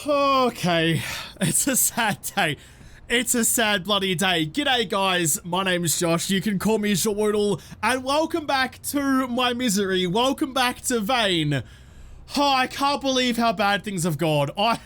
Okay, it's a sad day. It's a sad bloody day. G'day guys, my name is Josh. You can call me JaWoodle, and welcome back to my misery. Welcome back to Vane. Oh, I can't believe how bad things have gone. Oh,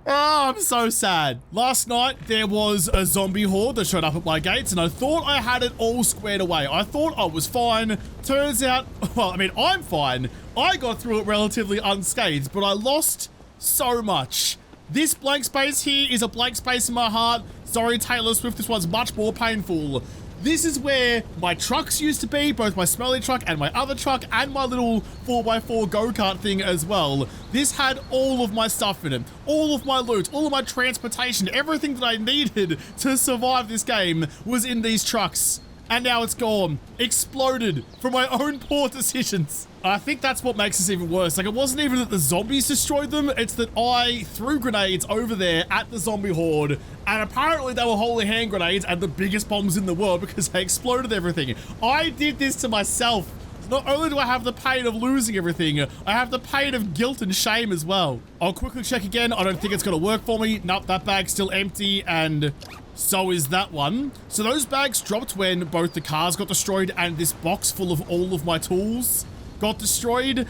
I'm so sad. Last night, there was a zombie horde that showed up at my gates, and I thought I had it all squared away. I thought I was fine. Turns out, well, I mean, I'm fine. I got through it relatively unscathed, but I lost so much. This blank space here is a blank space in my heart. Sorry, Taylor Swift, this one's much more painful. This is where my trucks used to be, both my smelly truck and my other truck, and my little 4x4 go-kart thing as well. This had all of my stuff in it, all of my loot, all of my transportation, everything that I needed to survive this game was in these trucks. And now it's gone. Exploded from my own poor decisions. I think that's what makes this even worse. Like, it wasn't even that the zombies destroyed them, it's that I threw grenades over there at the zombie horde, and apparently they were holy hand grenades and the biggest bombs in the world because they exploded everything. I did this to myself. Not only do I have the pain of losing everything, I have the pain of guilt and shame as well. I'll quickly check again. I don't think it's gonna work for me. Nope, that bag's still empty, and so is that one. So those bags dropped when both the cars got destroyed and this box full of all of my tools got destroyed.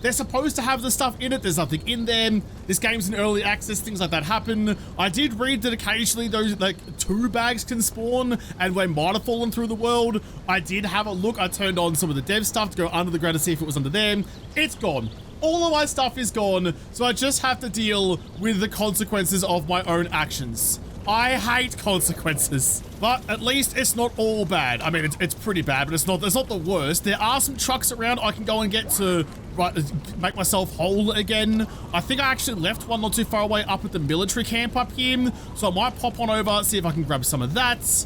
They're supposed to have the stuff in it. There's nothing in them. This game's in early access. Things like that happen. I did read that occasionally those, like, 2 bags can spawn and they might have fallen through the world. I did have a look. I turned on some of the dev stuff to go under the ground to see if it was under them. It's gone. All of my stuff is gone. So I just have to deal with the consequences of my own actions. I hate consequences, but at least it's not all bad. I mean, it's pretty bad, but it's not the worst. There are some trucks around I can go and get to make myself whole again. I think I actually left one not too far away up at the military camp up here, so I might pop on over, see if I can grab some of that.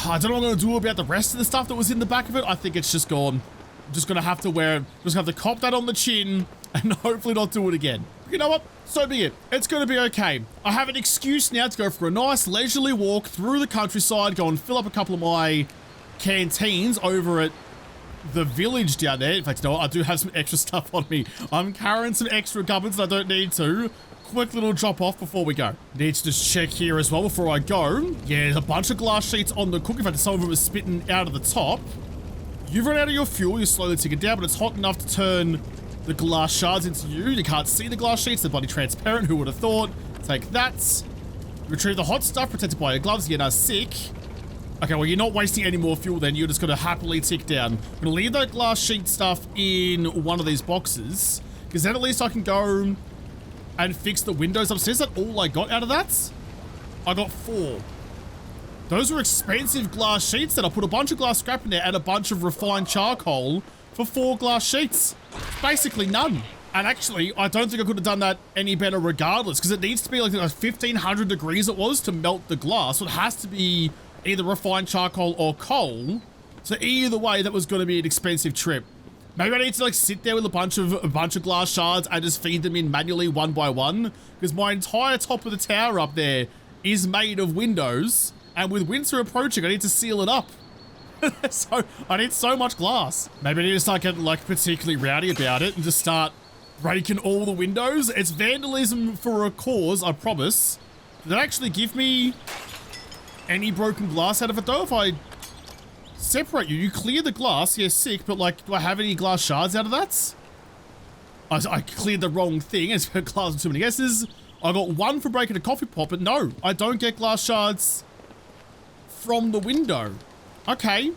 I don't know what I'm gonna do about the rest of the stuff that was in the back of it. I think it's just gone. I'm just gonna have to wear it. Just have to cop that on the chin and hopefully not do it again. You know what? So be it. It's going to be okay. I have an excuse now to go for a nice leisurely walk through the countryside, go and fill up a couple of my canteens over at the village down there. In fact, you know what? I do have some extra stuff on me. I'm carrying some extra cupboards that I don't need to. Quick little drop off before we go. Need to just check here as well before I go. Yeah, there's a bunch of glass sheets on the cook. In fact, some of them are spitting out of the top. You've run out of your fuel. You're slowly ticking down, but it's hot enough to turn the glass shards into you. You can't see the glass sheets. They're bloody transparent. Who would have thought? Take that. Retrieve the hot stuff protected by your gloves. You're now sick. Okay, well, you're not wasting any more fuel then. You're just going to happily tick down. I'm going to leave that glass sheet stuff in one of these boxes, because then at least I can go and fix the windows upstairs. Is that all I got out of that? I got 4. Those were expensive glass sheets. Then I put a bunch of glass scrap in there and a bunch of refined charcoal for 4 glass sheets. Basically none. And actually, I don't think I could have done that any better regardless, because it needs to be like 1500 degrees it was to melt the glass. So it has to be either refined charcoal or coal. So either way, that was going to be an expensive trip. Maybe I need to like sit there with a bunch of glass shards and just feed them in manually one by one, because my entire top of the tower up there is made of windows, and with winter approaching, I need to seal it up. So I need so much glass. Maybe I need to start getting like particularly rowdy about it and just start breaking all the windows. It's vandalism for a cause, I promise. Did that actually give me any broken glass out of it though? If I separate you clear the glass, yeah, sick, but like, do I have any glass shards out of that? I cleared the wrong thing. It's got glass with too many S's. I got 1 for breaking a coffee pot, but no, I don't get glass shards from the window. Okay,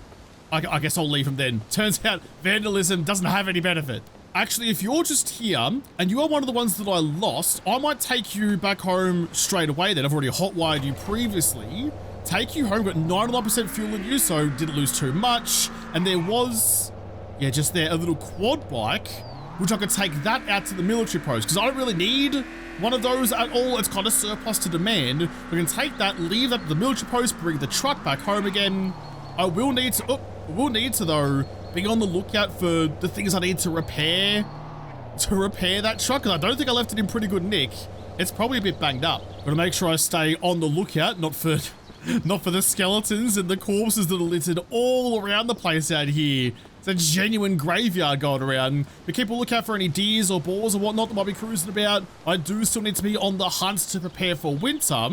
I guess I'll leave him then. Turns out vandalism doesn't have any benefit. Actually, if you're just here and you are one of the ones that I lost, I might take you back home straight away then. I've already hotwired you previously. Take you home, got 99% fuel in you, so didn't lose too much. And there was, yeah, just there, a little quad bike, which I could take that out to the military post, because I don't really need one of those at all. It's kind of surplus to demand. We can take that, leave that at the military post, bring the truck back home again. I will need to, though, be on the lookout for the things I need to repair that truck, because I don't think I left it in pretty good nick. It's probably a bit banged up. Gotta make sure I stay on the lookout, not for the skeletons and the corpses that are littered all around the place out here. It's a genuine graveyard going around. But keep a lookout for any deers or boars or whatnot that might be cruising about. I do still need to be on the hunt to prepare for winter.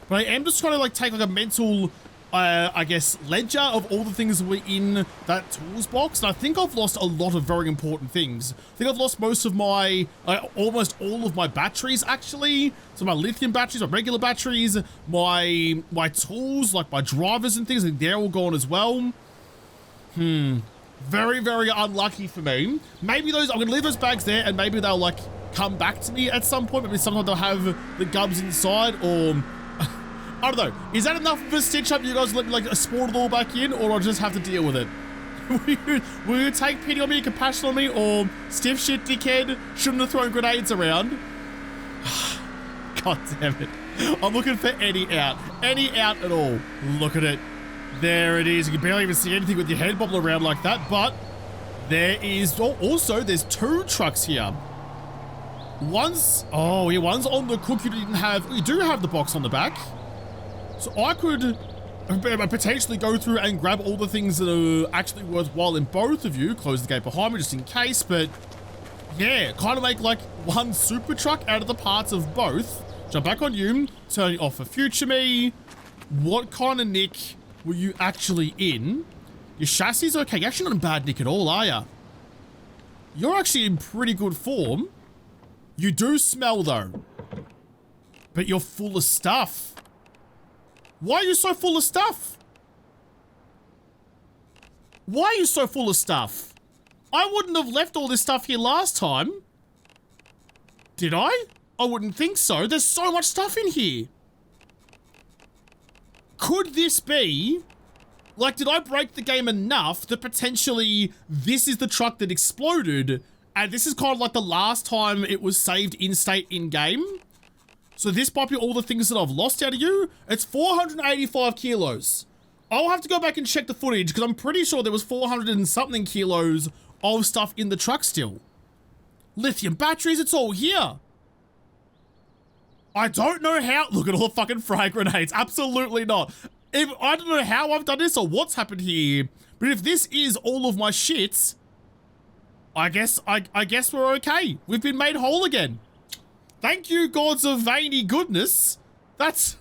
But I am just trying to like take like a mental, I guess, ledger of all the things that were in that tools box. And I think I've lost a lot of very important things. I think I've lost most of my, almost all of my batteries actually. So my lithium batteries, my regular batteries, my tools, like my drivers and things, I think they're all gone as well. Very, very unlucky for me. Maybe those, I'm gonna leave those bags there and maybe they'll like come back to me at some point. Maybe sometime they'll have the gubs inside, or I don't know. Is that enough of a stitch up? You guys let me like spawn it all back in, or I'll just have to deal with it? Will you take pity on me, compassion on me, or stiff shit dickhead shouldn't have thrown grenades around? God damn it. I'm looking for any out at all. Look at it. There it is. You can barely even see anything with your head bobble around like that, but there is, oh, also there's 2 trucks here. One's, oh yeah, one's on the cook. You do have the box on the back. So I could potentially go through and grab all the things that are actually worthwhile in both of you. Close the gate behind me just in case, but yeah, kind of make like one super truck out of the parts of both. Jump back on you, turn it off for future me. What kind of nick were you actually in? Your chassis is okay. You're actually not in bad nick at all, are you? You're actually in pretty good form. You do smell though, but you're full of stuff. Why are you so full of stuff? Why are you so full of stuff? I wouldn't have left all this stuff here last time. Did I? I wouldn't think so. There's so much stuff in here. Could this be, like, did I break the game enough that potentially this is the truck that exploded and this is kind of like the last time it was saved in-state in-game? So this might be all the things that I've lost out of you. It's 485 kilos. I'll have to go back and check the footage because I'm pretty sure there was 400 and something kilos of stuff in the truck still. Lithium batteries, it's all here. I don't know how. Look at all the fucking frag grenades. Absolutely not. I don't know how I've done this or what's happened here, but if this is all of my shit, I guess we're okay. We've been made whole again. Thank you, gods of veiny goodness. That's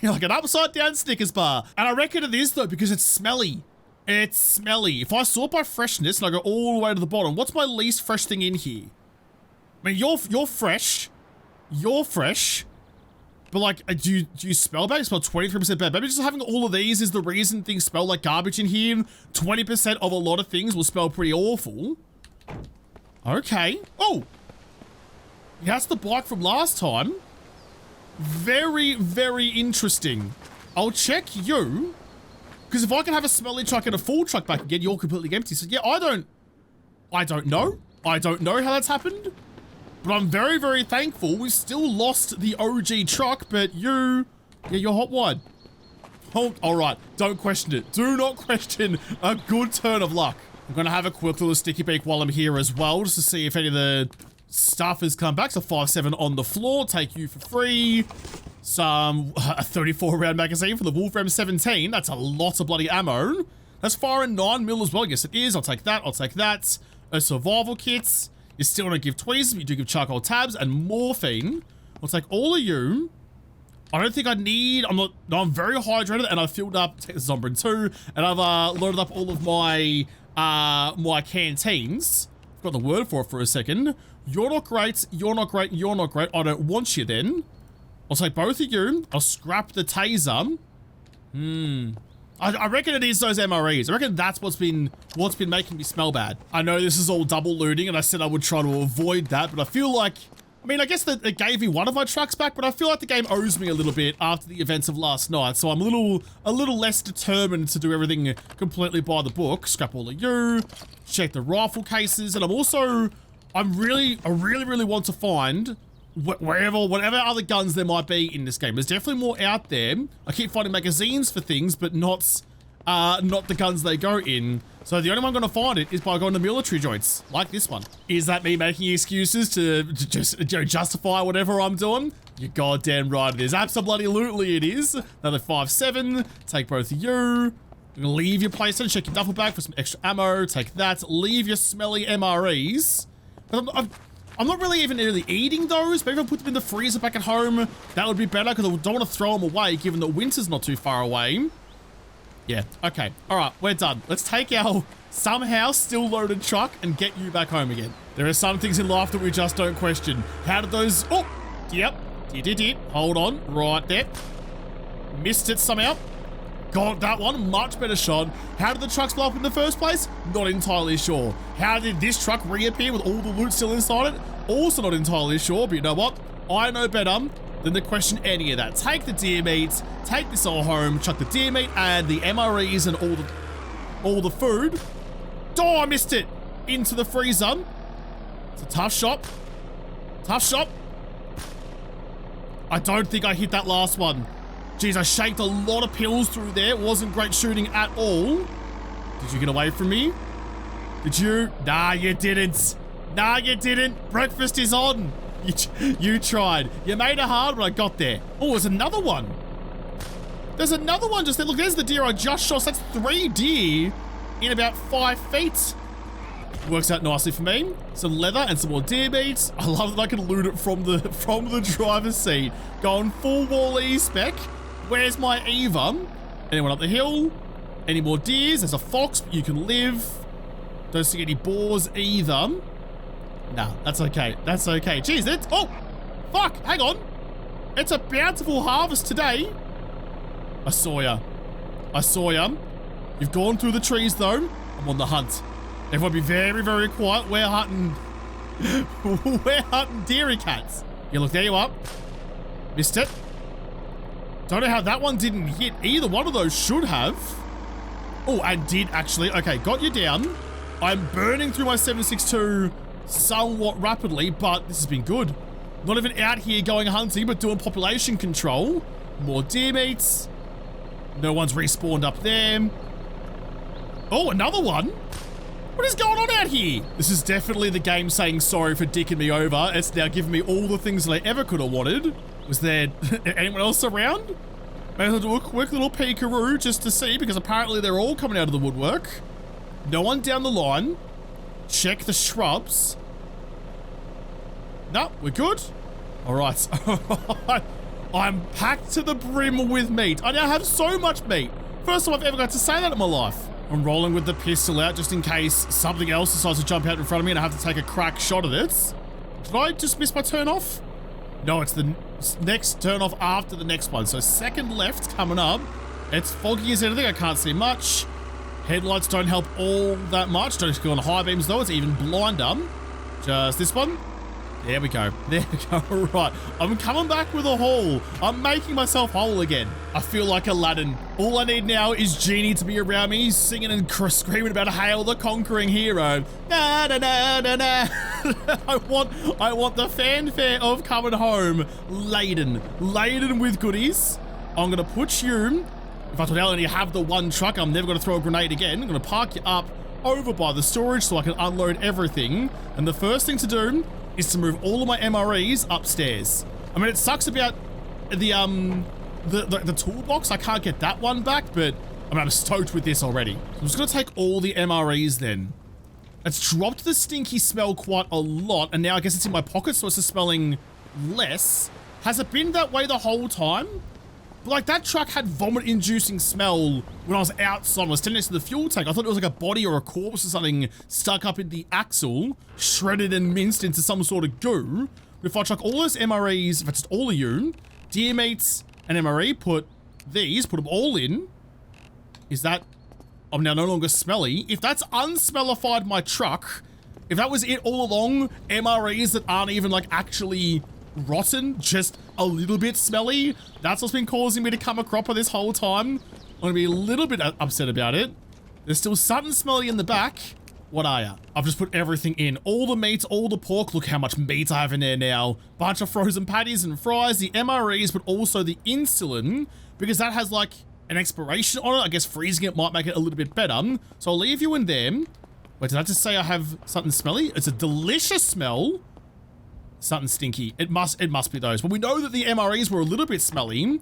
like an upside down Snickers bar. And I reckon it is though, because it's smelly. It's smelly. If I sort by freshness and I go all the way to the bottom, what's my least fresh thing in here? I mean, you're fresh. You're fresh. But like, do you smell bad? You smell 23% bad. Maybe just having all of these is the reason things smell like garbage in here. 20% of a lot of things will smell pretty awful. Okay. Oh! That's the bike from last time. Very, very interesting. I'll check you. Because if I can have a smelly truck and a full truck back again, you're completely empty. So yeah, I don't know. I don't know how that's happened. But I'm very, very thankful. We've still lost the OG truck, but you're hot wide. Oh, all right. Don't question it. Do not question a good turn of luck. I'm going to have a quick little sticky beak while I'm here as well, just to see if any of the stuff has come back. So 5.7 on the floor. Take you for free. A 34 round magazine for the Wolfram 17. That's a lot of bloody ammo. That's fire and 9 mil as well. Yes, it is. I'll take that. I'll take that. A survival kit. You still don't give tweezers, but you do give charcoal tabs and morphine. I'll take all of you. I don't think I need, I'm very hydrated and I've filled up ZOMBOID 2 and I've loaded up all of my, my canteens. I've got the word for it for a second. You're not great, you're not great, you're not great. I don't want you then. I'll take both of you. I'll scrap the taser. I reckon it is those MREs. I reckon that's what's been making me smell bad. I know this is all double looting and I said I would try to avoid that, but I feel like, I mean, I guess that it gave me one of my trucks back, but I feel like the game owes me a little bit after the events of last night. So I'm a little less determined to do everything completely by the book. Scrap all of you, check the rifle cases. And I really want to find whatever other guns there might be in this game. There's definitely more out there. I keep finding magazines for things, but not the guns they go in. So the only one I'm going to find it is by going to military joints, like this one. Is that me making excuses to just justify whatever I'm doing? You're goddamn right it is. Absolutely it is. Another 5.7. Take both of you. Leave your PlayStation, check your duffel bag for some extra ammo, take that, leave your smelly MREs. But I'm not really even really eating those. Maybe if I put them in the freezer back at home, that would be better because I don't want to throw them away given that winter's not too far away. Yeah, okay. All right, we're done. Let's take our somehow still loaded truck and get you back home again. There are some things in life that we just don't question. How did those... Oh, yep. Did. Hold on, right there. Missed it somehow. Got that one, much better shot. How did the trucks blow up in the first place? Not entirely sure. How did this truck reappear with all the loot still inside it? Also not entirely sure, but you know what? I know better than to question any of that. Take the deer meat, take this all home, chuck the deer meat and the MREs and all the food. Oh, I missed it! Into the freezer. It's a tough shot. Tough shot. I don't think I hit that last one. Jeez, I shaked a lot of pills through there. It wasn't great shooting at all. Did you get away from me? Did you? Nah, you didn't. Nah, you didn't. Breakfast is on. You tried. You made it hard, but I got there. Oh, there's another one. There's another one just there. Look, there's the deer I just shot. So that's 3 deer in about 5 feet. Works out nicely for me. Some leather and some more deer meat. I love that I can loot it from the driver's seat. Going full wall E-spec. Where's my Eva? Anyone up the hill? Any more deers? There's a fox, but you can live. Don't see any boars either. Nah, that's okay. That's okay. Jeez, it's... Oh! Fuck! Hang on! It's a bountiful harvest today. I saw ya. I saw ya. You've gone through the trees, though. I'm on the hunt. Everyone be very, very quiet. We're hunting... We're hunting deery cats. Yeah, look, there you are. Missed it. Don't know how that one didn't hit. Either one of those should have. Oh, and did actually. Okay, got you down. I'm burning through my 7.62 somewhat rapidly, but this has been good. Not even out here going hunting, but doing population control. More deer meats. No one's respawned up there. Oh, another one. What is going on out here? This is definitely the game saying sorry for dicking me over. It's now giving me all the things that I ever could have wanted. Was there anyone else around? Maybe I'll do a quick little peekaroo just to see, because apparently they're all coming out of the woodwork. No one down the line. Check the shrubs. No, we're good. All right. I'm packed to the brim with meat. I now have so much meat. First time I've ever got to say that in my life. I'm rolling with the pistol out just in case something else decides to jump out in front of me and I have to take a crack shot at it. Did I just miss my turn off? No, it's the next turn off after the next one. So second left coming up. It's foggy as anything. I can't see much. Headlights don't help all that much. Don't go on high beams though. It's even blinder. Just this one. There we go. There we go. Right. I'm coming back with a haul. I'm making myself whole again. I feel like Aladdin. All I need now is Genie to be around me, singing and screaming about Hail the Conquering Hero. Na, na, na, na, na. I want the fanfare of coming home laden with goodies. I'm going to put you, if I only have the one truck, I'm never going to throw a grenade again. I'm going to park you up over by the storage so I can unload everything. And the first thing to do is to move all of my MREs upstairs. I mean, it sucks about the toolbox. I can't get that one back, but I mean, I'm stoked with this already. So I'm just gonna take all the MREs then. It's dropped the stinky smell quite a lot, and now I guess it's in my pocket, so it's smelling less. Has it been that way the whole time? But like, that truck had vomit-inducing smell when I was outside. I was standing next to the fuel tank. I thought it was like a body or a corpse or something stuck up in the axle, shredded and minced into some sort of goo. But if I chuck all those MREs, if it's just all of you, deer meats and MRE, put them all in. Is that, I'm now no longer smelly. If that's unsmellified my truck, if that was it all along, MREs that aren't even like actually rotten, just a little bit smelly, that's what's been causing me to come a cropper this whole time. I'm gonna be a little bit upset about it. There's still something smelly in the back. What are ya? I've just put everything in. All the meat, all the pork. Look how much meat I have in there now. Bunch of frozen patties and fries, the MREs, but also the insulin, because that has like an expiration on it. I guess freezing it might make it a little bit better. So I'll leave you in there. Wait, did I just say I have something smelly? It's a delicious smell. Something stinky. It must be those. But we know that the MREs were a little bit smelly.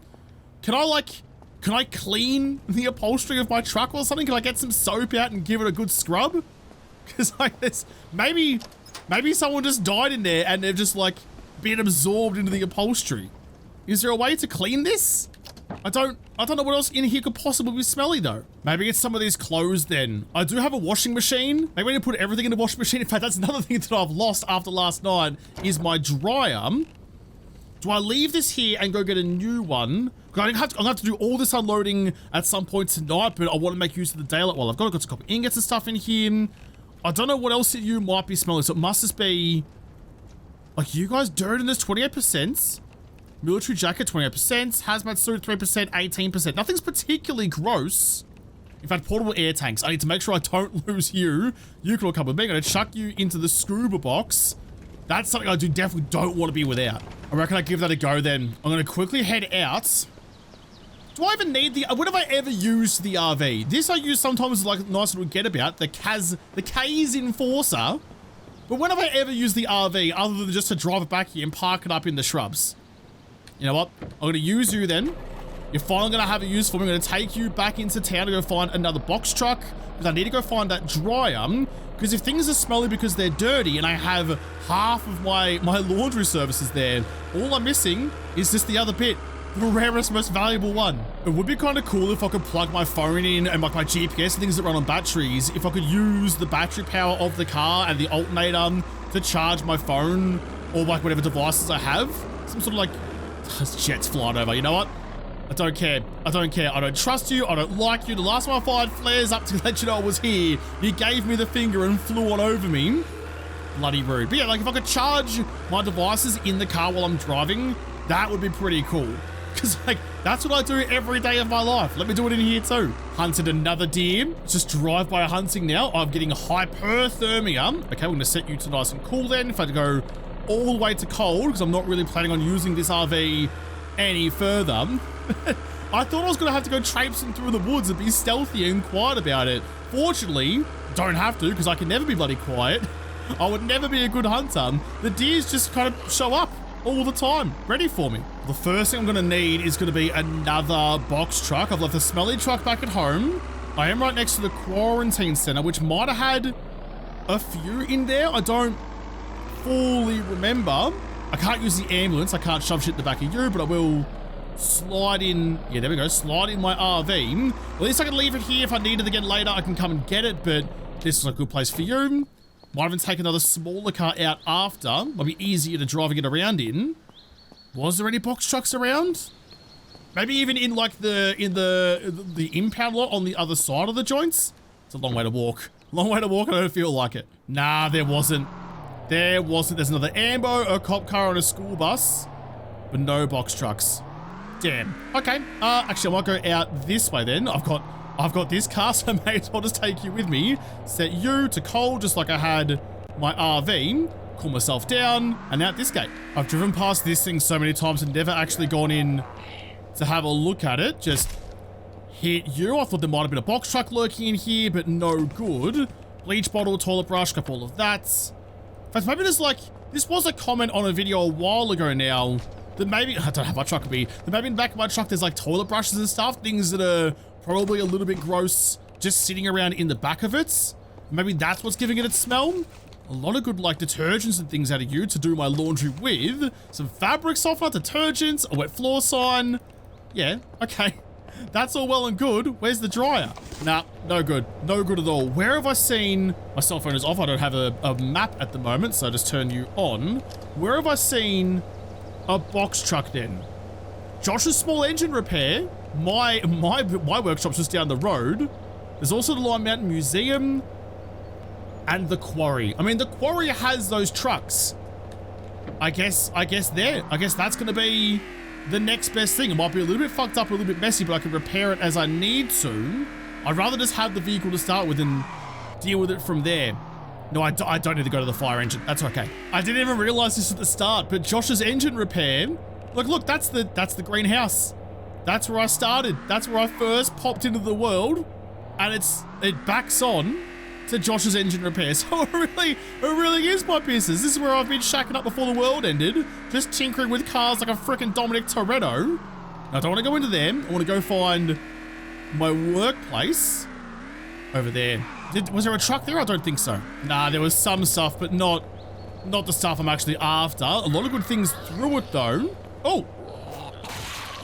Can I Can I clean the upholstery of my truck or something? Can I get some soap out and give it a good scrub? Because like this, maybe someone just died in there and they've just like been absorbed into the upholstery. Is there a way to clean this? I don't know what else in here could possibly be smelly though. Maybe it's some of these clothes then. I do have a washing machine. Maybe I need to put everything in the washing machine. In fact, that's another thing that I've lost after last night is my dryer. Do I leave this here and go get a new one? Because I'm gonna have to do all this unloading at some point tonight, but I want to make use of the daylight. Well, I've got some copper ingots and stuff in here. I don't know what else you might be smelling, so it must just be like you guys dirt in this 28%. Military jacket, 28%. Hazmat suit, 3%, 18%. Nothing's particularly gross. In fact, portable air tanks. I need to make sure I don't lose you. You can all come with me. I'm going to chuck you into the scuba box. That's something I definitely don't want to be without. I reckon I give that a go then. I'm going to quickly head out. Do I even need the... When have I ever used the RV? This I use sometimes as like a nice little get about. The K's Enforcer. But when have I ever used the RV other than just to drive it back here and park it up in the shrubs? You know what? I'm going to use you then. You're finally going to have a use for me. I'm going to take you back into town to go find another box truck because I need to go find that dryer. Because if things are smelly because they're dirty and I have half of my laundry services there, all I'm missing is just the other bit, the rarest, most valuable one. It would be kind of cool if I could plug my phone in and like my GPS and things that run on batteries, if I could use the battery power of the car and the alternator to charge my phone or like whatever devices I have. Some sort of like... Jets flying over. You know what? I don't care. I don't care. I don't trust you. I don't like you. The last time I fired flares up to let you know I was here, you gave me the finger and flew on over me. Bloody rude. But yeah, like if I could charge my devices in the car while I'm driving, that would be pretty cool. Because like, that's what I do every day of my life. Let me do it in here too. Hunted another deer. Just drive by hunting now. I'm getting hyperthermia. Okay, we're going to set you to nice and cool then. If I had to go all the way to cold, because I'm not really planning on using this RV any further. I thought I was going to have to go traipsing through the woods and be stealthy and quiet about it. Fortunately, don't have to, because I can never be bloody quiet. I would never be a good hunter. The deers just kind of show up all the time, ready for me. The first thing I'm going to need is going to be another box truck. I've left the smelly truck back at home. I am right next to the quarantine center, which might have had a few in there. I don't fully remember. I can't use the ambulance. I can't shove shit in the back of you, but I will slide in. Yeah, there we go. Slide in my RV. At least I can leave it here. If I need it again later, I can come and get it, but this is a good place for you. Might even take another smaller car out after. Might be easier to drive and get around in. Was there any box trucks around? Maybe even in like the impound lot on the other side of the joints? It's a long way to walk. Long way to walk. I don't feel like it. Nah, there wasn't. There wasn't. There's another ambo, a cop car, and a school bus, but no box trucks. Damn. Okay. Actually, I might go out this way then. I've got this car, so I may as well just take you with me. Set you to cold, just like I had my RV. Cool myself down, and out this gate. I've driven past this thing so many times and never actually gone in to have a look at it. Just hit you. I thought there might have been a box truck lurking in here, but no good. Bleach bottle, toilet brush, got all of that. In fact, maybe there's like, this was a comment on a video a while ago now, that maybe, I don't know how my truck would be, that maybe in the back of my truck there's like toilet brushes and stuff, things that are probably a little bit gross just sitting around in the back of it. Maybe that's what's giving it its smell. A lot of good like detergents and things out of you to do my laundry with. Some fabric softener, detergents, a wet floor sign. Yeah, okay. That's all well and good. Where's the dryer? Nah, no good. No good at all. Where have I seen... My cell phone is off. I don't have a map at the moment, so I just turn you on. Where have I seen a box truck then? Josh's small engine repair. My workshop's just down the road. There's also the Lime Mountain Museum and the quarry. I mean, the quarry has those trucks. I guess that's going to be the next best thing. It might be a little bit fucked up, a little bit messy, but I can repair it as I need to. I'd rather just have the vehicle to start with and deal with it from there. No, I don't need to go to the fire engine. That's okay. I didn't even realize this at the start, but Josh's engine repair. Look, that's the greenhouse. That's where I started. That's where I first popped into the world, and it backs on to Josh's engine repair. So it really is my business. This is where I've been shacking up before the world ended, just tinkering with cars like a freaking Dominic Toretto. I don't want to go into them. I want to go find my workplace over there. Was there a truck there? I don't think so. Nah, there was some stuff, but not the stuff I'm actually after. A lot of good things through it, though. Oh.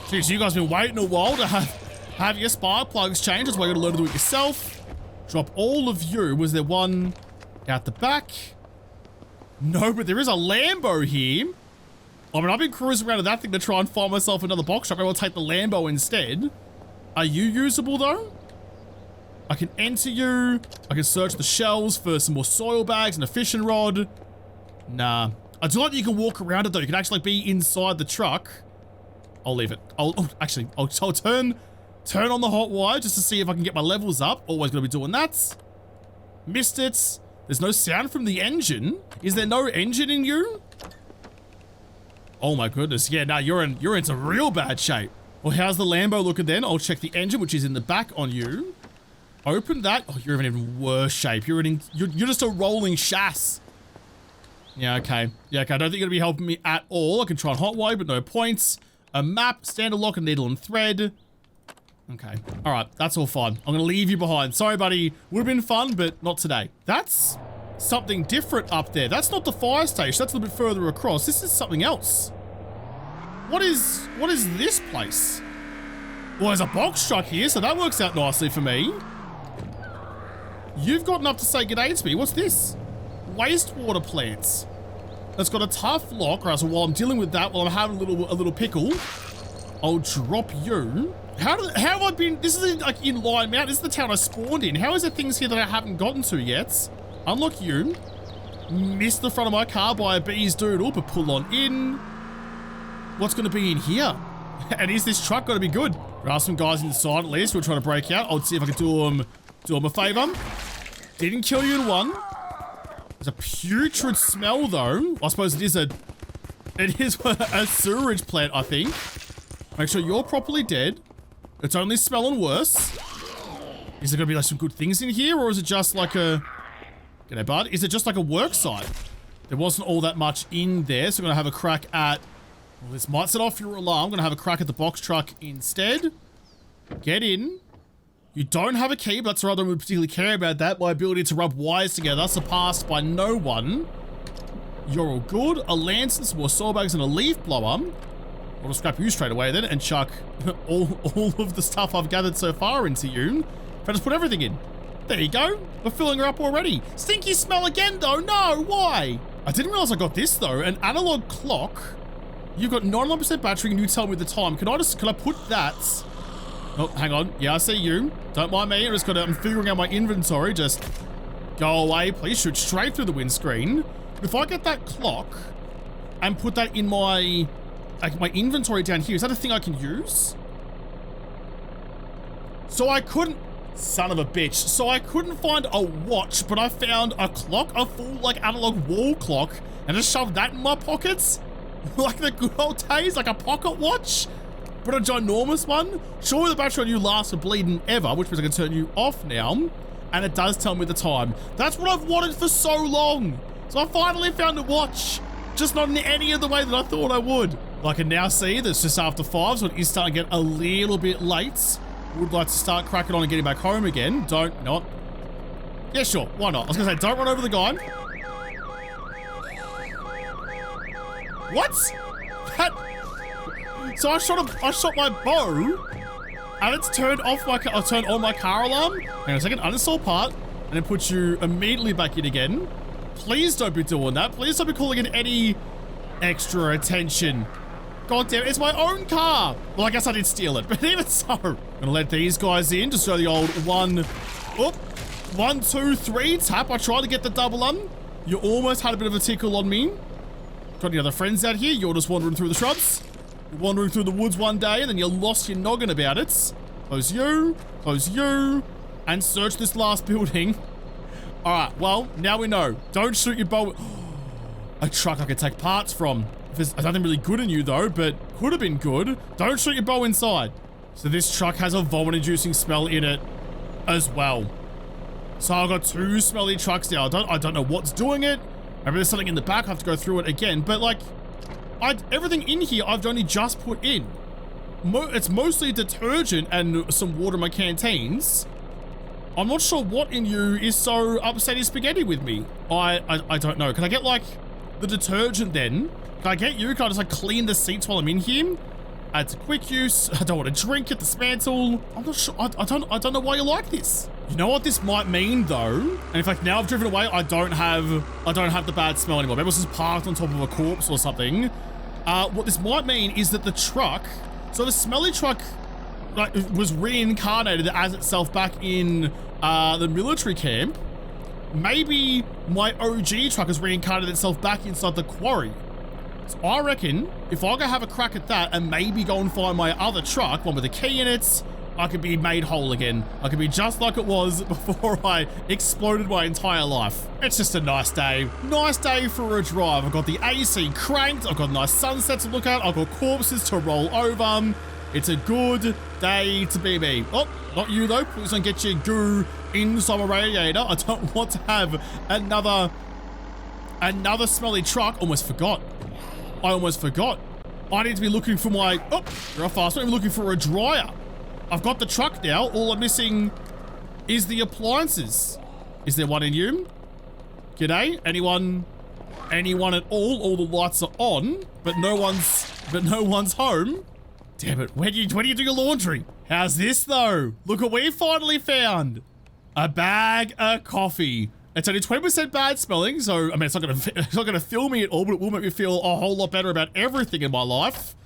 Jeez, you guys have been waiting a while to have your spark plugs changed. That's why you got to learn to do it yourself. Drop all of you. Was there one out the back? No, but there is a Lambo here. I mean, I've been cruising around with that thing to try and find myself another box truck. I will take the Lambo instead. Are you usable, though? I can enter you. I can search the shelves for some more soil bags and a fishing rod. Nah. I do like that you can walk around it, though. You can actually be inside the truck. I'll leave it. I'll turn on the hot wire just to see if I can get my levels up. Always gonna be doing that. Missed it. There's no sound from the engine. Is there no engine in you? Oh my goodness. Yeah, nah, you're in some real bad shape. Well, how's the Lambo looking then? I'll check the engine, which is in the back on you. Open that. Oh, you're in even worse shape. You're just a rolling chass. Yeah, okay. Yeah, okay. I don't think you're gonna be helping me at all. I can try and hotwire, but no points. A map, standard lock, and needle and thread. Okay. All right. That's all fine. I'm gonna leave you behind. Sorry, buddy. Would have been fun, but not today. That's something different up there. That's not the fire station. That's a little bit further across. This is something else. What is this place? Well, there's a box truck here, so that works out nicely for me. You've got enough to say g'day to me. What's this? Wastewater plants. That's got a tough lock. Right, so while I'm dealing with that, while I'm having a little pickle, I'll drop you. How have I been? This is like in Lion Mount. This is the town I spawned in. How is there things here that I haven't gotten to yet? Unlock you. Missed the front of my car by a bee's doodle, but pull on in. What's going to be in here? And is this truck going to be good? There are some guys inside at least who are trying to break out. I'll see if I can do them a favor. Didn't kill you in one. There's a putrid smell though. I suppose it is a sewerage plant, I think. Make sure you're properly dead. It's only smelling worse. Is there gonna be like some good things in here, or is it just like a... G'day, bud. Is it just like a work site? There wasn't all that much in there, so I'm gonna have a crack at... Well, this might set off your alarm. I'm gonna have a crack at the box truck instead. Get in. You don't have a key, but that's rather than we particularly care about that. My ability to rub wires together, surpassed by no one. You're all good. A lantern, some more soil bags, and a leaf blower. I'll just scrap you straight away then and chuck all of the stuff I've gathered so far into you. If I just put everything in. There you go. We're filling her up already. Stinky smell again though. No, why? I didn't realize I got this though. An analog clock. You've got 99% battery and you tell me the time. Can I put that? Oh, hang on. Yeah, I see you. Don't mind me. I'm figuring out my inventory. Just go away, please. Shoot straight through the windscreen. But if I get that clock and put that in my inventory down here, is that a thing I can use? So I couldn't... Son of a bitch. So I couldn't find a watch, but I found a clock, a full, like, analog wall clock, and just shoved that in my pockets? Like the good old days, like a pocket watch? But a ginormous one? Surely the battery on you lasts for bleeding ever, which means I can turn you off now. And it does tell me the time. That's what I've wanted for so long. So I finally found a watch. Just not in any of the way that I thought I would. I can now see that it's just after 5, so it is starting to get a little bit late. Would like to start cracking on and getting back home again. Don't not. Yeah, sure. Why not? I was gonna say, don't run over the guy. What? That... So I shot my bow, and it's turned off my car. I turned on my car alarm. Hang on a second, uninstall part, and then put you immediately back in again. Please don't be doing that. Please don't be calling in any extra attention. God damn it, it's my own car. Well, I guess I did steal it, but even so. I'm gonna let these guys in, just so the old 1, 2, 3 tap. I tried to get the double on. You almost had a bit of a tickle on me. Got any other friends out here? You're just wandering through the shrubs. You're wandering through the woods one day and then you lost your noggin about it. Close you, and search this last building. All right, well, now we know. Don't shoot your bow. A truck I could take parts from. There's nothing really good in you though, but could have been good. Don't shoot your bow inside. So this truck has a vomit-inducing smell in it as well. So I've got 2 smelly trucks now. I don't know what's doing it. Maybe there's something in the back. I have to go through it again. But like, everything in here I've only just put in. it's mostly detergent and some water in my canteens. I'm not sure what in you is so upsetting spaghetti with me. I don't know. Can I get like the detergent then? Can I get you? Can I just like clean the seats while I'm in here? Add to quick use. I don't want to drink it. Dismantle. I'm not sure. I don't know why you like this. You know what this might mean though? And in fact, now I've driven away, I don't have the bad smell anymore. Maybe it was just parked on top of a corpse or something. What this might mean is that the truck, so the smelly truck like was reincarnated as itself back in the military camp. Maybe my OG truck has reincarnated itself back inside the quarry. So I reckon if I go have a crack at that and maybe go and find my other truck, one with a key in it, I could be made whole again. I could be just like it was before I exploded my entire life. It's just a nice day. Nice day for a drive. I've got the AC cranked. I've got a nice sunset to look at. I've got corpses to roll over. It's a good day to be me. Oh, not you though. Please don't get your goo inside my radiator. I don't want to have another smelly truck. Almost forgot. I almost forgot. I need to be looking for my, oh, you're off fast. I'm looking for a dryer. I've got the truck now. All I'm missing is the appliances. Is there one in you? G'day. Anyone at all? All the lights are on, but no one's home. Damn it. Where do you do your laundry? How's this though? Look what we finally found. A bag of coffee. It's only 20% bad smelling, so I mean it's not gonna fill me at all, but it will make me feel a whole lot better about everything in my life.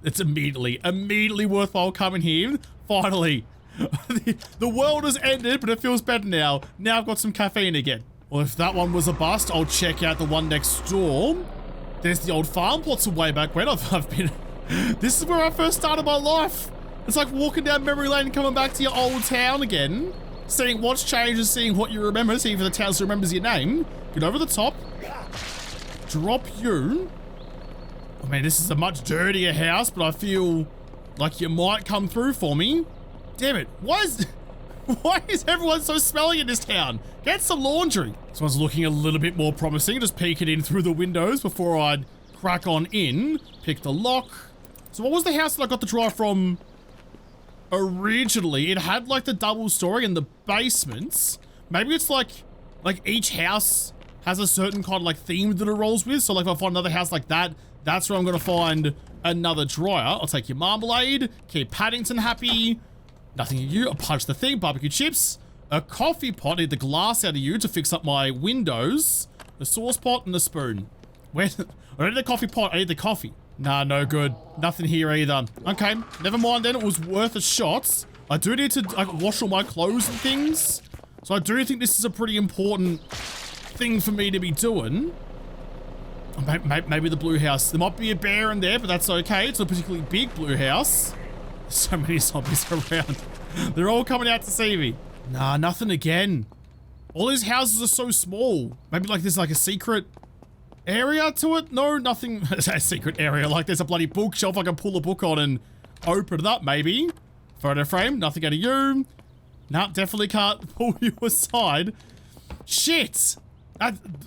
It's immediately worthwhile coming here. Finally. The world has ended, but it feels better now. Now I've got some caffeine again. Well, if that one was a bust, I'll check out the one next door. There's the old farm plots from way back when. I've been... This is where I first started my life. It's like walking down memory lane and coming back to your old town again. Seeing what's changed and seeing what you remember. Seeing if the town still remembers your name. Get over the top. Drop you. I mean, this is a much dirtier house, but I feel like you might come through for me. Damn it. Why is everyone so smelly in this town? Get some laundry. This one's looking a little bit more promising. Just peeking in through the windows before I'd crack on in. Pick the lock. So what was the house that I got the dryer from originally? It had like the double story and the basements. Maybe it's like each house has a certain kind of like theme that it rolls with. So like if I find another house like that, that's where I'm going to find another dryer. I'll take your marmalade. Keep Paddington happy. Nothing in you. I'll punch the thing. Barbecue chips. A coffee pot. I need the glass out of you to fix up my windows. The sauce pot and the spoon. Where? I don't need the coffee pot. I need the coffee. Nah, no good. Nothing here either. Okay, never mind then. It was worth a shot. I do need to like wash all my clothes and things. So I do think this is a pretty important thing for me to be doing. Maybe the blue house. There might be a bear in there, but that's okay. It's a particularly big blue house. So many zombies around. They're all coming out to see me. Nah, nothing again. All these houses are so small. Maybe like there's like a secret area to it? No, nothing. It's a secret area. Like there's a bloody bookshelf I can pull a book on and open it up maybe. Photo frame. Nothing out of you. Nah, definitely can't pull you aside. Shit.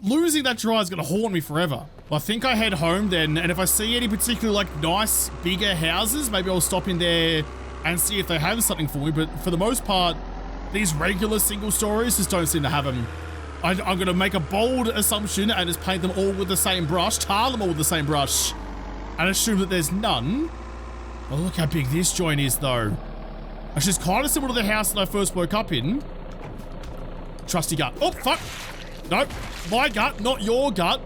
Losing that dryer is going to haunt me forever. Well, I think I head home then, and if I see any particular like nice bigger houses, maybe I'll stop in there and see if they have something for me, but for the most part, these regular single stories just don't seem to have them. I'm going to make a bold assumption and just paint them all with the same brush, tar them all with the same brush, and assume that there's none. Oh, look how big this joint is though. It's just kind of similar to the house that I first woke up in. Trusty gut. Oh, fuck. Nope, my gut, not your gut.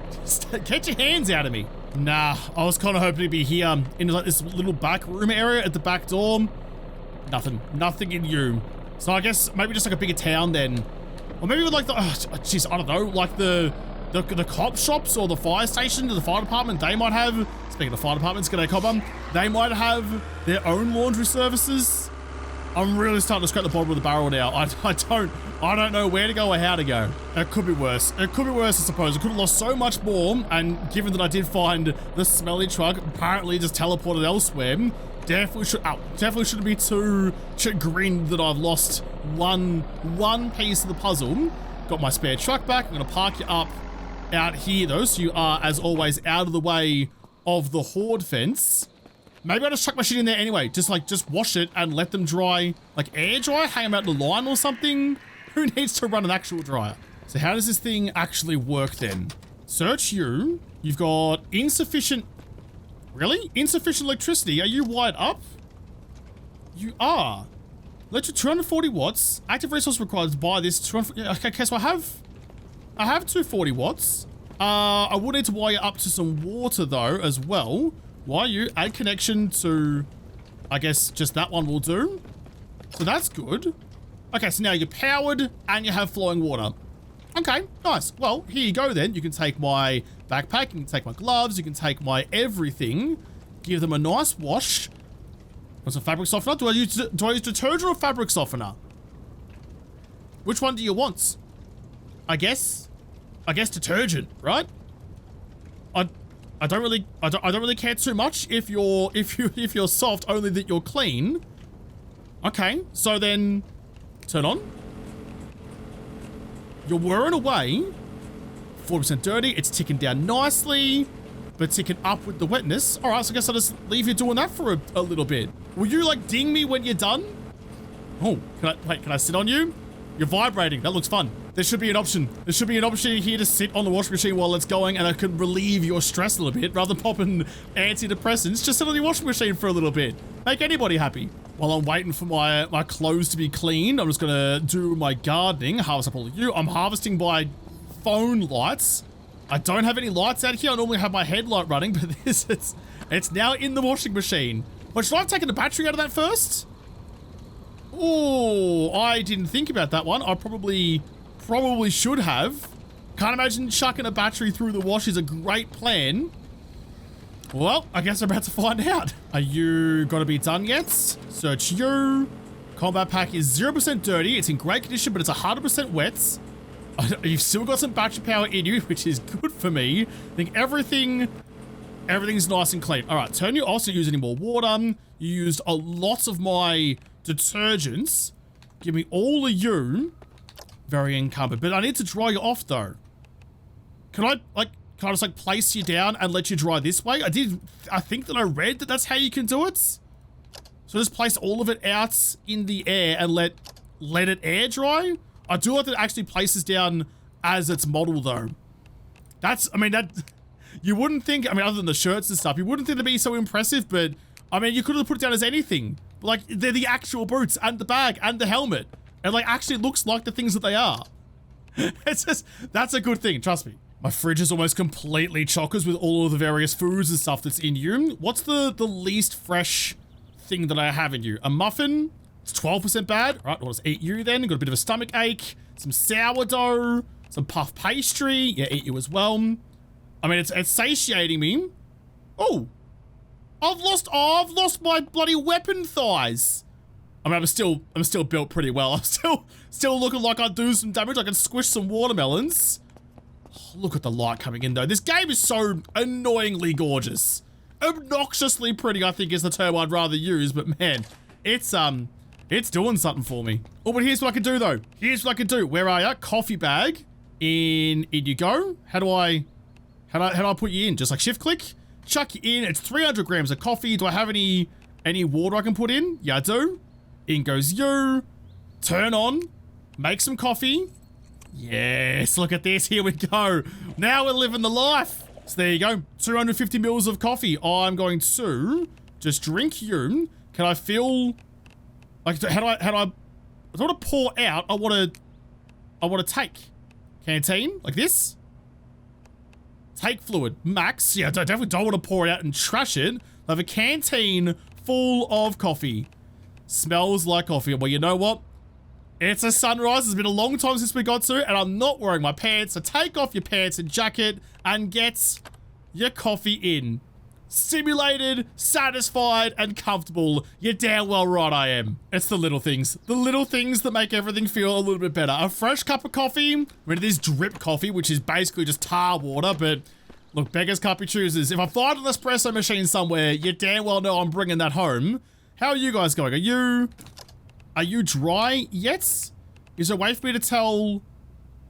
Get your hands out of me. Nah, I was kind of hoping to be here in like this little back room area at the back door. Nothing in you. So I guess maybe just like a bigger town then. Or maybe with like the, jeez, I don't know, like the cop shops or the fire station or the fire department, they might have, speaking of fire departments, g'day copper, they might have their own laundry services. I'm really starting to scrape the bottom of the barrel now. I don't know where to go or how to go. It could be worse. It could be worse, I suppose. I could have lost so much more, and given that I did find the smelly truck apparently just teleported elsewhere, definitely shouldn't be too chagrined that I've lost one piece of the puzzle. Got my spare truck back. I'm gonna park you up out here though, so you are, as always, out of the way of the horde fence. Maybe I'll just chuck my shit in there anyway. Just wash it and let them dry, like air dry, hang them out in the line or something. Who needs to run an actual dryer? So how does this thing actually work then? Search you. You've got insufficient, really? Insufficient electricity. Are you wired up? You are. Electric 240 watts. Active resource required to buy this. 240, okay, so I have 240 watts. I would need to wire up to some water though as well. Wire you, add connection to, I guess just that one will do. So that's good. Okay, so now you're powered and you have flowing water. Okay, nice. Well, here you go then. You can take my backpack, you can take my gloves, you can take my everything, give them a nice wash. Want some fabric softener? Do I use detergent or fabric softener? Which one do you want? I guess detergent, right? I don't really care too much if you're soft, only that you're clean. Okay, so then turn on. You're whirring away. 40% dirty. It's ticking down nicely, but ticking up with the wetness. All right, so I guess I'll just leave you doing that for a little bit. Will you like ding me when you're done? Oh, can I sit on you? You're vibrating. That looks fun. There should be an option. There should be an option here to sit on the washing machine while it's going, and I could relieve your stress a little bit rather than popping antidepressants. Just sit on the washing machine for a little bit. Make anybody happy. While I'm waiting for my clothes to be cleaned, I'm just gonna do my gardening, harvest up all of you. I'm harvesting by phone lights. I don't have any lights out here. I normally have my headlight running, but it's now in the washing machine. But should I have taken the battery out of that first? Oh, I didn't think about that one. I probably should have. Can't imagine chucking a battery through the wash is a great plan. Well, I guess I'm about to find out. Are you gonna be done yet? Search you. Combat pack is 0% dirty. It's in great condition, but it's 100% wet. You've still got some battery power in you, which is good for me. I think everything's nice and clean. All right, turn you off so you use any more water. You used a lot of my detergents. Give me all of you. Very encumbered, but I need to dry you off though. Can I just like place you down and let you dry this way? I think that I read that that's how you can do it. So just place all of it out in the air and let it air dry. I do like that it actually places down as its model though. You wouldn't think, other than the shirts and stuff, you wouldn't think it'd be so impressive, but you could have put it down as anything. Like, they're the actual boots and the bag and the helmet. And like, actually looks like the things that they are. It's just, that's a good thing, trust me. My fridge is almost completely chockers with all of the various foods and stuff that's in you. What's the least fresh thing that I have in you? A muffin? It's 12% bad. All right, I'll just eat you then. Got a bit of a stomach ache. Some sourdough. Some puff pastry. Yeah, eat you as well. It's satiating me. Oh, I've lost my bloody weapon thighs. I'm still built pretty well. I'm still looking like I'd do some damage. I can squish some watermelons. Oh, look at the light coming in though. This game is so annoyingly gorgeous. Obnoxiously pretty, I think is the term I'd rather use, but man, it's doing something for me. Oh, but here's what I can do though. Here's what I can do. Where are ya? Coffee bag. In you go. How do I put you in? Just like shift click, chuck you in. It's 300 grams of coffee. Do I have any water I can put in? Yeah, I do. In goes you. Turn on. Make some coffee. Yes, look at this. Here we go. Now we're living the life. So there you go. 250 mils of coffee. I'm going to just drink you. Can I feel like how do I don't want to pour out. I want to take. Canteen like this. Take fluid max. Yeah, I definitely don't want to pour it out and trash it. I have a canteen full of coffee. Smells like coffee. Well, you know what? It's a sunrise. It's been a long time since we got to, and I'm not wearing my pants. So take off your pants and jacket and get your coffee in. Stimulated, satisfied, and comfortable. You're damn well right I am. It's the little things. The little things that make everything feel a little bit better. A fresh cup of coffee. It is drip coffee, which is basically just tar water, but look, beggars can't be choosers. If I find an espresso machine somewhere, you damn well know I'm bringing that home. How are you guys going? Are you dry yet? Is there a way for me to tell?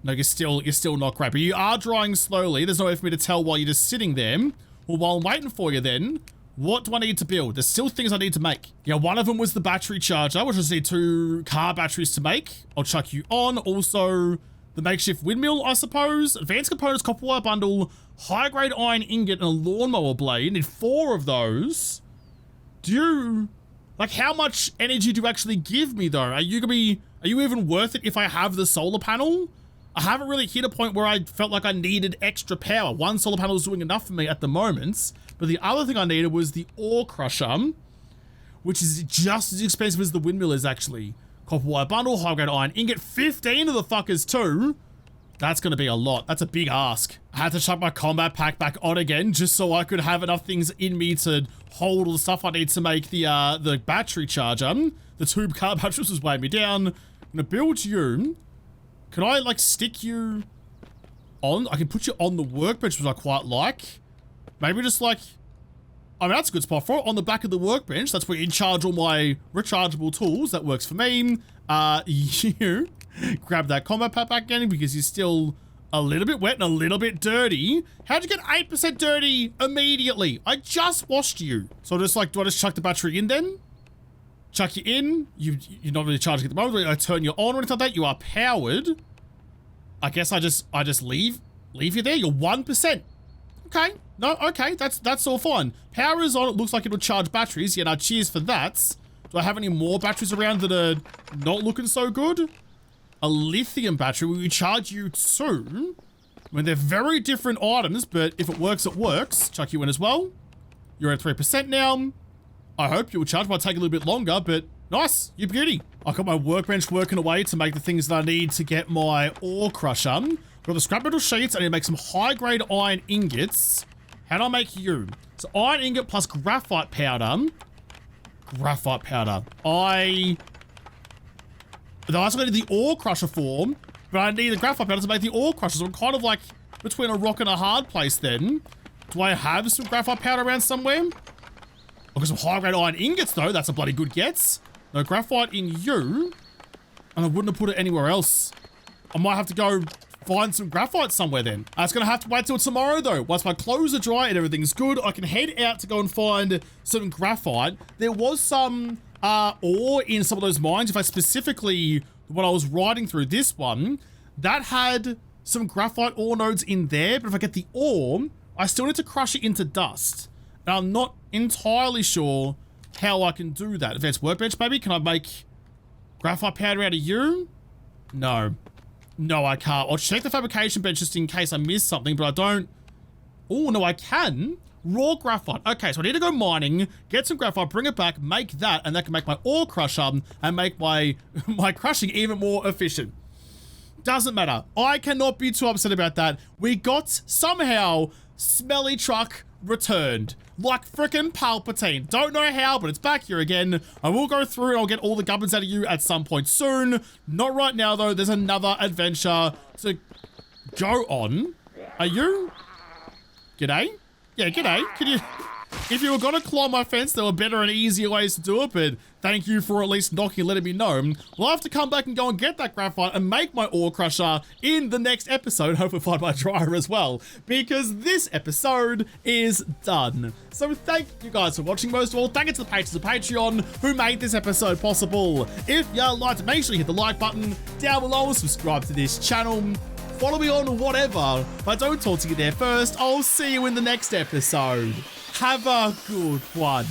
No, you're still not great, but you are drying slowly. There's no way for me to tell while you're just sitting there. Well, while I'm waiting for you then, What do I need to build? There's still things I need to make. Yeah, one of them was the battery charger, which I just need 2 car batteries to make. I'll chuck you on. Also, the makeshift windmill, I suppose. Advanced components, copper wire bundle, high-grade iron ingot, and a lawnmower blade. Need 4 of those. Like, how much energy do you actually give me, though? Are you even worth it if I have the solar panel? I haven't really hit a point where I felt like I needed extra power. 1 solar panel is doing enough for me at the moment. But the other thing I needed was the ore crusher, which is just as expensive as the windmill is, actually. Copper wire bundle, high-grade iron ingot, 15 of the fuckers too. That's going to be a lot. That's a big ask. I had to chuck my combat pack back on again just so I could have enough things in me to hold all the stuff I need to make the battery charger. The 2 car batteries was weighing me down. I'm going to build you. Can I, like, stick you on? I can put you on the workbench, which I quite like. Maybe just, like... I mean, that's a good spot for it. On the back of the workbench. That's where you charge all my rechargeable tools. That works for me. You grab that combat pack back again because you're still a little bit wet and a little bit dirty. How'd you get 8% dirty immediately? I just washed you. So just, like, do I just chuck the battery in then? Chuck you in. You're not really charging at the moment. I turn you on or anything like that. You are powered. I guess I just leave you there. You're 1%. Okay. No, okay. That's all fine. Power is on. It looks like it'll charge batteries. Yeah, now cheers for that. Do I have any more batteries around that are not looking so good? A lithium battery. Will you charge you too? I mean, they're very different items, but if it works, it works. Chuck you in as well. You're at 3% now. I hope you'll charge. Might take a little bit longer, but nice. You beauty. I've got my workbench working away to make the things that I need to get my ore crusher. Got the scrap metal sheets. I need to make some high-grade iron ingots. How do I make you? So iron ingot plus graphite powder. Graphite powder. I also need the ore crusher form, but I need the graphite powder to make the ore crusher. So I'm kind of like between a rock and a hard place then. Do I have some graphite powder around somewhere? I've got some high-grade iron ingots, though. That's a bloody good gets. No graphite in you. And I wouldn't have put it anywhere else. I might have to go find some graphite somewhere then. It's going to have to wait till tomorrow, though. Once my clothes are dry and everything's good, I can head out to go and find some graphite. There was some ore in some of those mines. If I specifically, when I was riding through this one, that had some graphite ore nodes in there. But if I get the ore, I still need to crush it into dust. And I'm not entirely sure how I can do that. Advanced workbench, maybe? Can I make graphite powder out of you? No. No, I can't. I'll check the fabrication bench just in case I miss something, but I don't... Oh, no, I can. Raw graphite. Okay, so I need to go mining, get some graphite, bring it back, make that, and that can make my ore crusher and make my crushing even more efficient. Doesn't matter. I cannot be too upset about that. We got, somehow, Smelly Truck returned. Like frickin' Palpatine. Don't know how, but it's back here again. I will go through and I'll get all the gubbins out of you at some point soon. Not right now, though. There's another adventure to go on. Are you? G'day? Yeah, g'day. Can you... If you were gonna climb my fence, there were better and easier ways to do it, but thank you for at least knocking and letting me know. We'll have to come back and go and get that graphite and make my ore crusher in the next episode. Hopefully find my dryer as well, because this episode is done. So thank you guys for watching. Most of all, thank you to the patrons of Patreon who made this episode possible. If you liked it, make sure you hit the like button down below and subscribe to this channel. Follow me on whatever, but don't talk to you there first. I'll see you in the next episode. Have a good one.